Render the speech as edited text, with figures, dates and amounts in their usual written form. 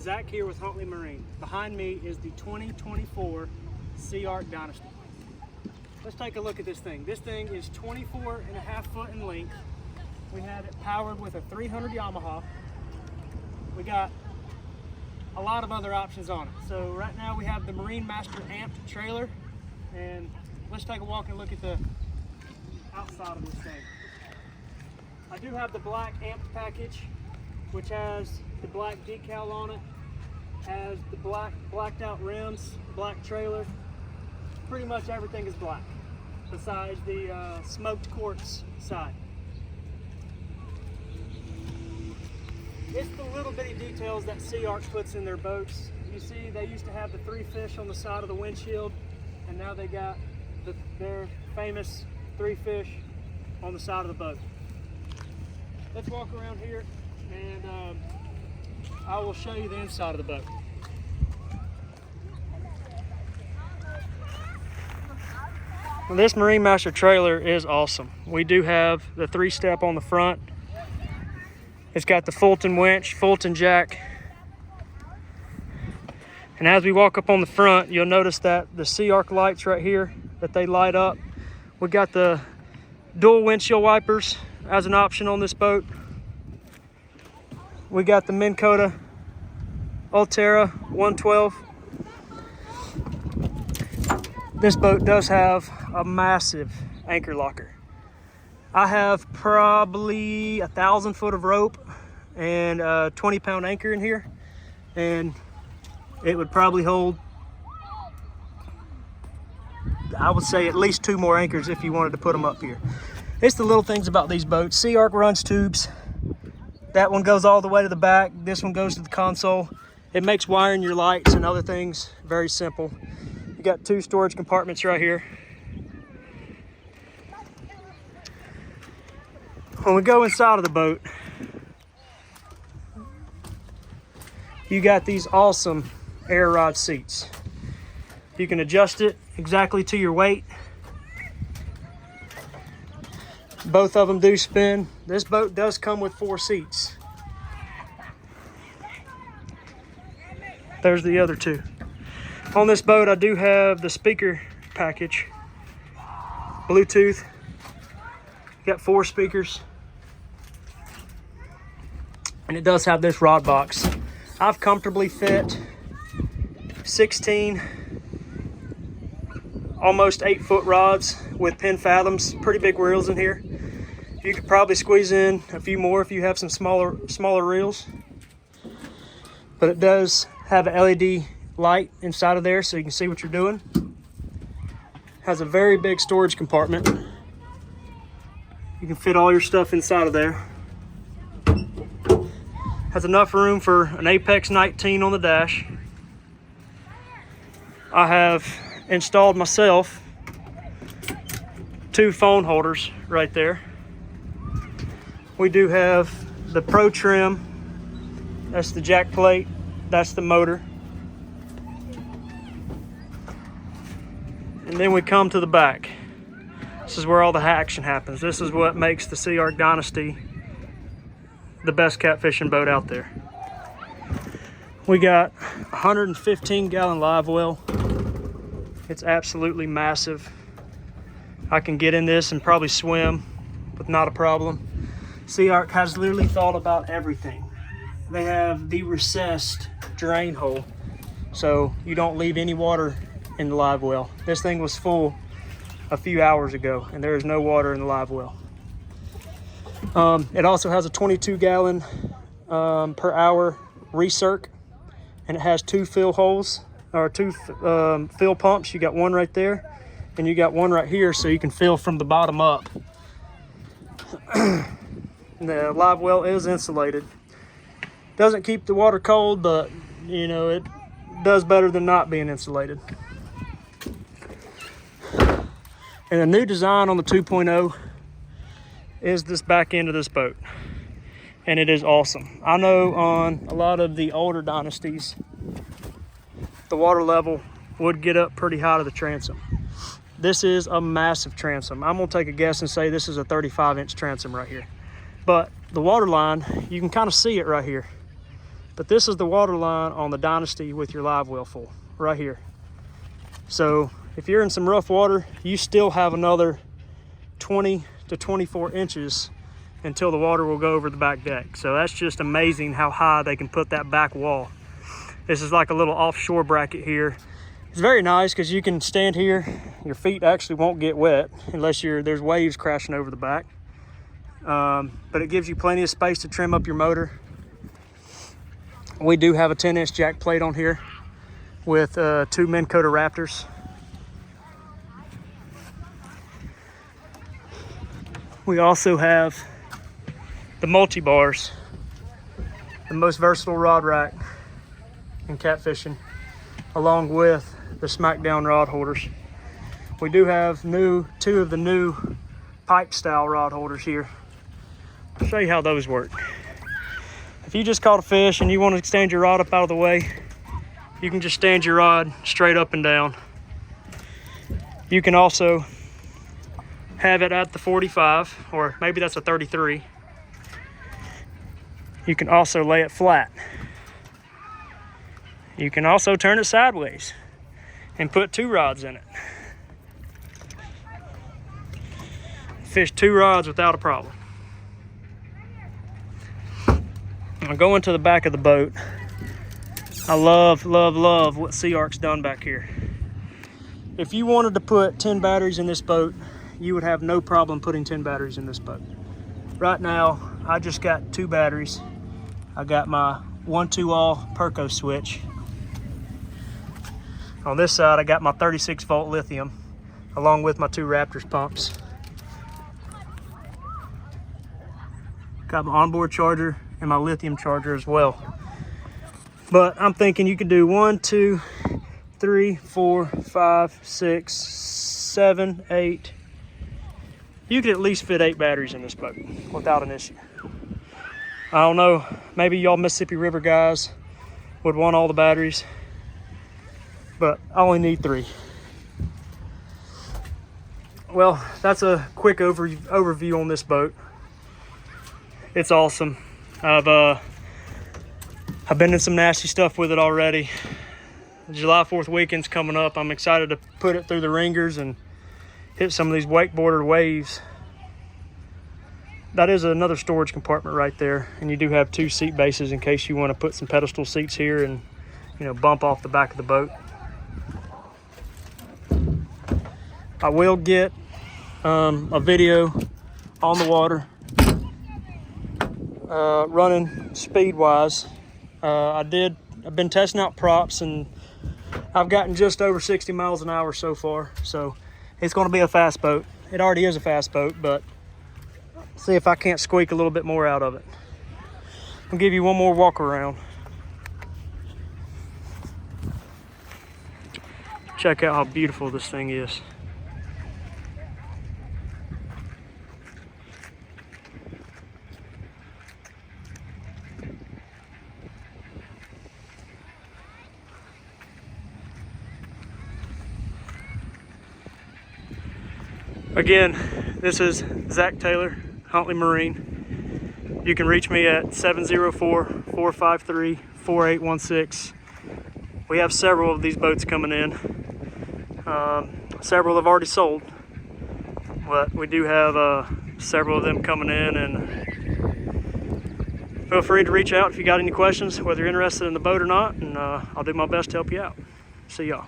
Zach here with Huntley Marine. Behind me is the 2024 SeaArk Dynasty. Let's take a look at this thing. This thing is 24.5 foot in length. We had it powered with a 300 Yamaha. We got a lot of other options on it. So right now we have the Marine Master amped trailer, and let's take a walk and look at the outside of this thing. I do have the black amped package, which has the black decal on it, has the blacked out rims, black trailer. Pretty much everything is black, besides the smoked quartz side. It's the little bitty details that SeaArk puts in their boats. You see, they used to have the 3 fish on the side of the windshield, and now they got their famous 3 fish on the side of the boat. Let's walk around here, and I will show you the inside of the boat. Well, this Marine Master trailer is awesome. We do have the 3-step on the front. It's got the Fulton winch, Fulton jack. And as we walk up on the front, you'll notice that the SeaArk lights right here, that they light up. We got the dual windshield wipers as an option on this boat. We got the Minn Kota Ulterra 112. This boat does have a massive anchor locker. I have probably 1,000 foot of rope and a 20-pound anchor in here, and it would probably hold, I would say, at least 2 more anchors if you wanted to put them up here. It's the little things about these boats. SeaArk runs tubes. That one goes all the way to the back. This one goes to the console. It makes wiring your lights and other things very simple. You got 2 storage compartments right here. When we go inside of the boat, you got these awesome air rod seats. You can adjust it exactly to your weight. Both of them do spin. This boat does come with 4 seats. There's the other 2. On this boat, I do have the speaker package. Bluetooth. Got 4 speakers. And it does have this rod box. I've comfortably fit 16, almost 8-foot rods with pin fathoms. Pretty big reels in here. You could probably squeeze in a few more if you have some smaller reels. But it does have an LED light inside of there so you can see what you're doing. Has a very big storage compartment. You can fit all your stuff inside of there. Has enough room for an Apex 19 on the dash. I have installed myself 2 phone holders right there. We do have the Pro trim. That's the jack plate. That's the motor. And then we come to the back. This is where all the action happens. This is what makes the SeaArk Dynasty the best catfishing boat out there. We got 115-gallon live well. It's absolutely massive. I can get in this and probably swim with not a problem. SeaArk has literally thought about everything. They have the recessed drain hole, so you don't leave any water in the live well. This thing was full a few hours ago, and there is no water in the live well. It also has a 22-gallon per hour recirc, and it has 2 fill holes, or 2 fill pumps. You got one right there, and you got one right here, so you can fill from the bottom up. The live well is insulated. Doesn't keep the water cold, but you know, it does better than not being insulated. And the new design on the 2.0 is this back end of this boat, and it is awesome. I know on a lot of the older Dynasties, the water level would get up pretty high to the transom. This is a massive transom. I'm gonna take a guess and say this is a 35-inch transom right here. But the water line, you can kind of see it right here. But this is the water line on the Dynasty with your live well full, right here. So if you're in some rough water, you still have another 20 to 24 inches until the water will go over the back deck. So that's just amazing how high they can put that back wall. This is like a little offshore bracket here. It's very nice because you can stand here. Your feet actually won't get wet unless there's waves crashing over the back. But it gives you plenty of space to trim up your motor. We do have a 10-inch jack plate on here with 2 Minn Kota Raptors. We also have the multi-bars, the most versatile rod rack in catfishing, along with the Smackdown rod holders. We do have 2 of the new pipe style rod holders here. I'll show you how those work. If you just caught a fish and you want to stand your rod up out of the way, you can just stand your rod straight up and down. You can also have it at the 45, or maybe that's a 33. You can also lay it flat. You can also turn it sideways and put 2 rods in it. Fish 2 rods without a problem. I'm going to the back of the boat. I love, love, love what SeaArk's done back here. If you wanted to put 10 batteries in this boat, you would have no problem putting 10 batteries in this boat. Right now, I just got 2 batteries. I got my 1-2-all Perco switch. On this side, I got my 36-volt lithium, along with my 2 Raptors pumps. Got my onboard charger and my lithium charger as well. But I'm thinking you could do 1, 2, 3, 4, 5, 6, 7, 8. You could at least fit 8 batteries in this boat without an issue. I don't know, maybe y'all Mississippi River guys would want all the batteries, but I only need 3. Well, that's a quick overview on this boat. It's awesome. I've been in some nasty stuff with it already. The July 4th weekend's coming up. I'm excited to put it through the ringers and hit some of these wakeboarder waves. That is another storage compartment right there, and you do have 2 seat bases in case you want to put some pedestal seats here and, you know, bump off the back of the boat. I will get a video on the water running speed wise. I've been testing out props, and I've gotten just over 60 miles an hour so far, so it's going to be a fast boat. It already is a fast boat, but see if I can't squeak a little bit more out of it. I'll give you one more walk around. Check out how beautiful this thing is. Again, this is Zach Taylor, Huntley Marine. You can reach me at 704-453-4816. We have several of these boats coming in. Several have already sold, but we do have several of them coming in, and feel free to reach out if you got any questions, whether you're interested in the boat or not, and I'll do my best to help you out. See y'all.